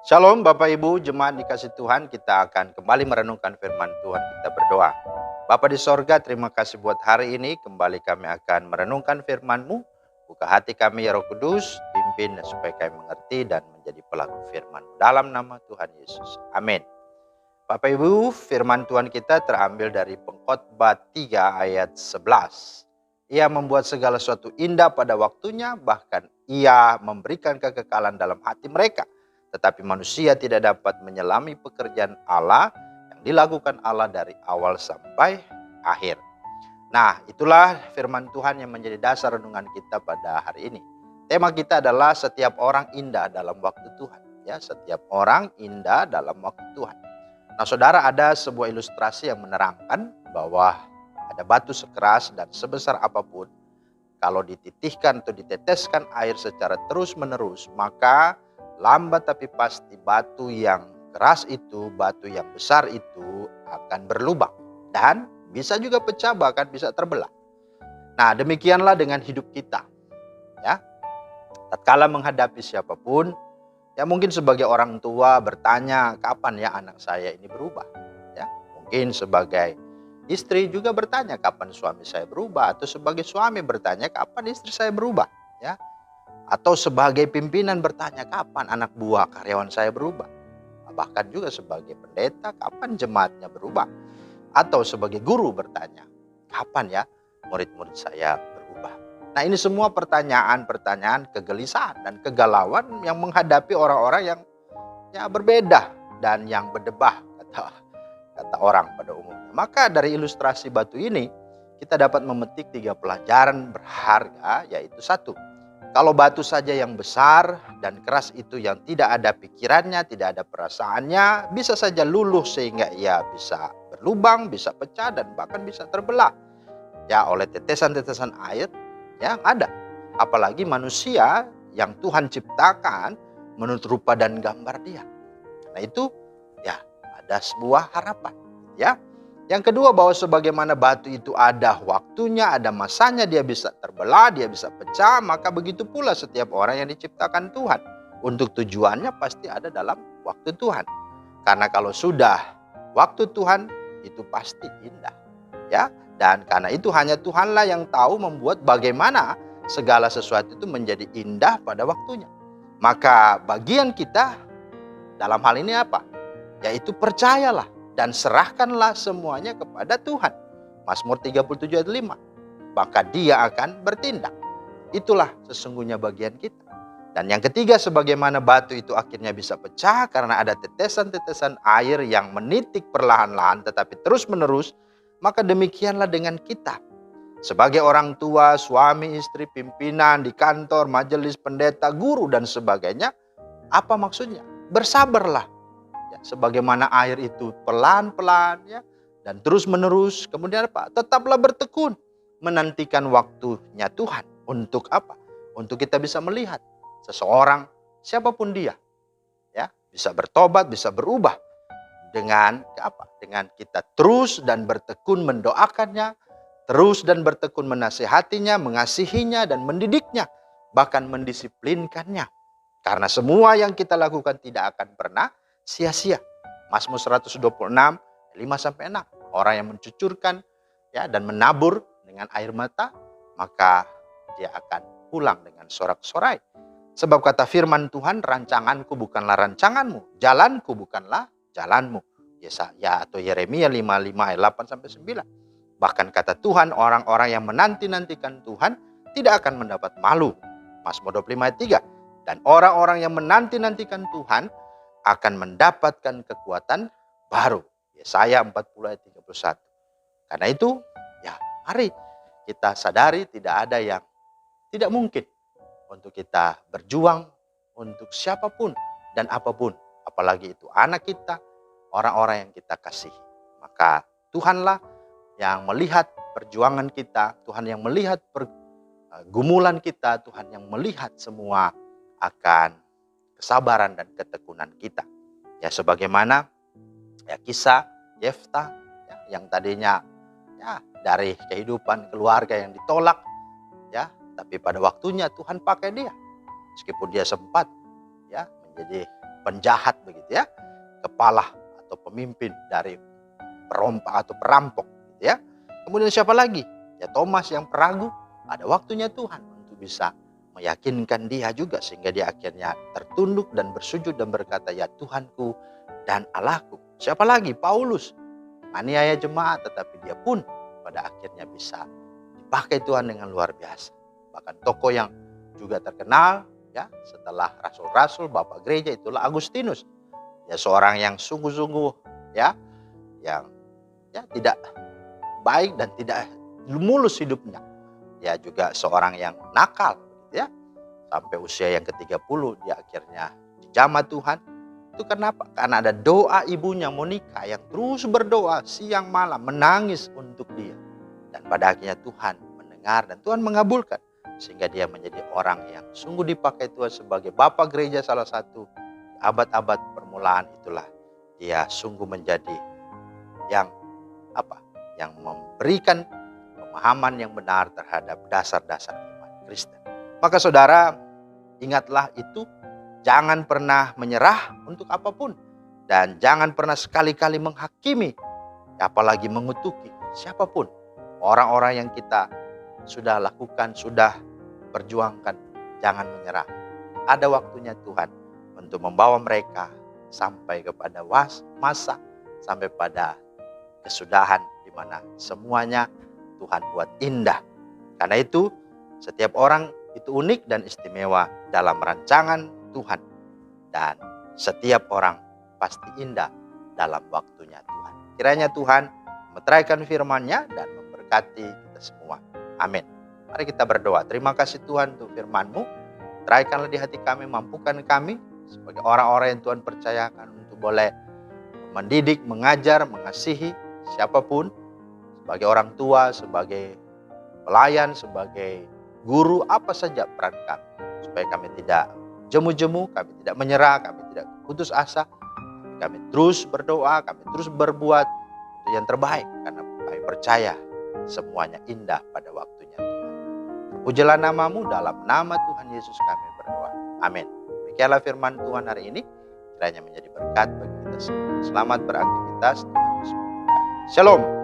Shalom Bapak Ibu, jemaat dikasih Tuhan, kita akan kembali merenungkan firman Tuhan, kita berdoa. Bapa di sorga, terima kasih buat hari ini, kembali kami akan merenungkan firman-Mu. Buka hati kami ya Roh Kudus, pimpin supaya kami mengerti dan menjadi pelaku firman-Mu. Dalam nama Tuhan Yesus, amin. Bapak Ibu, firman Tuhan kita terambil dari Pengkhotbah 3 ayat 11. Ia membuat segala sesuatu indah pada waktunya, bahkan ia memberikan kekekalan dalam hati mereka. Tetapi manusia tidak dapat menyelami pekerjaan Allah yang dilakukan Allah dari awal sampai akhir. Nah, itulah firman Tuhan yang menjadi dasar renungan kita pada hari ini. Tema kita adalah setiap orang indah dalam waktu Tuhan. Ya, setiap orang indah dalam waktu Tuhan. Nah, saudara, ada sebuah ilustrasi yang menerangkan bahwa ada batu sekeras dan sebesar apapun, kalau dititihkan atau diteteskan air secara terus-menerus, maka lambat tapi pasti batu yang keras itu, batu yang besar itu akan berlubang. Dan bisa juga pecah, bahkan bisa terbelah. Nah, demikianlah dengan hidup kita. Ya, tatkala menghadapi siapapun, ya mungkin sebagai orang tua bertanya, kapan ya anak saya ini berubah? Ya, mungkin sebagai istri juga bertanya, kapan suami saya berubah? Atau sebagai suami bertanya, kapan istri saya berubah? Ya, atau sebagai pimpinan bertanya, kapan anak buah karyawan saya berubah? Bahkan juga sebagai pendeta, kapan jemaatnya berubah? Atau sebagai guru bertanya, kapan ya murid-murid saya berubah? Nah, ini semua pertanyaan-pertanyaan kegelisahan dan kegalauan yang menghadapi orang-orang yang berbeda dan yang berdebah, kata orang pada umumnya. Maka dari ilustrasi batu ini, kita dapat memetik 3 pelajaran berharga, yaitu 1. Kalau batu saja yang besar dan keras itu yang tidak ada pikirannya, tidak ada perasaannya, bisa saja luluh sehingga ia bisa berlubang, bisa pecah, dan bahkan bisa terbelah. Ya, oleh tetesan-tetesan air yang ada. Apalagi manusia yang Tuhan ciptakan menurut rupa dan gambar Dia. Nah, itu ya ada sebuah harapan. Ya. Yang kedua, bahwa sebagaimana batu itu ada waktunya, ada masanya, dia bisa terbelah, dia bisa pecah, maka begitu pula setiap orang yang diciptakan Tuhan. Untuk tujuannya pasti ada dalam waktu Tuhan. Karena kalau sudah waktu Tuhan, itu pasti indah. Ya, dan karena itu hanya Tuhanlah yang tahu membuat bagaimana segala sesuatu itu menjadi indah pada waktunya. Maka bagian kita dalam hal ini apa? Yaitu percayalah dan serahkanlah semuanya kepada Tuhan. Mazmur 37 ayat 5. Maka Dia akan bertindak. Itulah sesungguhnya bagian kita. Dan yang ketiga, sebagaimana batu itu akhirnya bisa pecah karena ada tetesan-tetesan air yang menitik perlahan-lahan tetapi terus-menerus, maka demikianlah dengan kita. Sebagai orang tua, suami, istri, pimpinan di kantor, majelis, pendeta, guru, dan sebagainya, apa maksudnya? Bersabarlah. Ya, sebagaimana air itu pelan-pelan ya dan terus-menerus, kemudian apa? Tetaplah bertekun menantikan waktunya Tuhan. Untuk apa? Untuk kita bisa melihat seseorang siapapun dia ya bisa bertobat, bisa berubah dengan apa? Dengan kita terus dan bertekun mendoakannya, terus dan bertekun menasihatinya, mengasihinya dan mendidiknya, bahkan mendisiplinkannya. Karena semua yang kita lakukan tidak akan pernah sia-sia. Mazmur 126 5-6. Orang yang mencucurkan ya dan menabur dengan air mata, maka dia akan pulang dengan sorak-sorai. Sebab kata firman Tuhan, rancanganku bukanlah rancanganmu, jalanku bukanlah jalanmu. Yesaya atau Yeremia 55 ayat 8-9. Bahkan kata Tuhan, orang-orang yang menanti-nantikan Tuhan tidak akan mendapat malu. Mazmur 25 ayat 3. Dan orang-orang yang menanti-nantikan Tuhan akan mendapatkan kekuatan baru. Yesaya 40 ayat 31. Karena itu, ya mari kita sadari tidak ada yang tidak mungkin untuk kita berjuang untuk siapapun dan apapun. Apalagi itu anak kita, orang-orang yang kita kasihi. Maka Tuhanlah yang melihat perjuangan kita, Tuhan yang melihat pergumulan kita, Tuhan yang melihat semua akan kesabaran dan ketekunan kita. Ya, sebagaimana ya kisah Yeftah ya, yang tadinya ya dari kehidupan keluarga yang ditolak ya, tapi pada waktunya Tuhan pakai dia. Meskipun dia sempat ya menjadi penjahat begitu ya, kepala atau pemimpin dari perompak atau perampok gitu ya. Kemudian siapa lagi? Ya Thomas yang peragu, ada waktunya Tuhan untuk bisa meyakinkan dia juga sehingga dia akhirnya tertunduk dan bersujud dan berkata, ya Tuhanku dan Allahku. Siapa lagi? Paulus, aniaya jemaat, tetapi dia pun pada akhirnya bisa dipakai Tuhan dengan luar biasa. Bahkan tokoh yang juga terkenal ya setelah rasul-rasul, bapak gereja, itulah Agustinus. Ya seorang yang sungguh-sungguh ya, yang ya tidak baik dan tidak mulus hidupnya. Ya juga seorang yang nakal ya. Sampai usia yang ke-30 dia akhirnya dijamah Tuhan. Itu kenapa? Karena ada doa ibunya Monica yang terus berdoa siang malam, menangis untuk dia. Dan pada akhirnya Tuhan mendengar dan Tuhan mengabulkan. Sehingga dia menjadi orang yang sungguh dipakai Tuhan sebagai bapak gereja salah satu abad-abad permulaan itulah. Dia sungguh menjadi yang yang memberikan pemahaman yang benar terhadap dasar-dasar iman Kristen. Maka saudara, ingatlah itu, jangan pernah menyerah untuk apapun. Dan jangan pernah sekali-kali menghakimi, apalagi mengutuki siapapun. Orang-orang yang kita sudah lakukan, sudah perjuangkan, jangan menyerah. Ada waktunya Tuhan untuk membawa mereka sampai kepada masa, sampai pada kesudahan di mana semuanya Tuhan buat indah. Karena itu setiap orang itu unik dan istimewa dalam rancangan Tuhan. Dan setiap orang pasti indah dalam waktunya Tuhan. Kiranya Tuhan meteraikan firman-Nya dan memberkati kita semua. Amin. Mari kita berdoa. Terima kasih Tuhan untuk firman-Mu. Teraikanlah di hati kami, mampukan kami sebagai orang-orang yang Tuhan percayakan untuk boleh mendidik, mengajar, mengasihi siapapun, sebagai orang tua, sebagai pelayan, sebagai guru, apa saja peran kami. Supaya kami tidak jemu-jemu, kami tidak menyerah, kami tidak putus asa. Kami terus berdoa, kami terus berbuat yang terbaik. Karena kami percaya semuanya indah pada waktunya Tuhan. Pujilah nama-Mu, dalam nama Tuhan Yesus kami berdoa. Amin. Demikianlah firman Tuhan hari ini. Kiranya menjadi berkat bagi kita semua. Selamat beraktivitas. Tuhan Yesus memberkati. Shalom.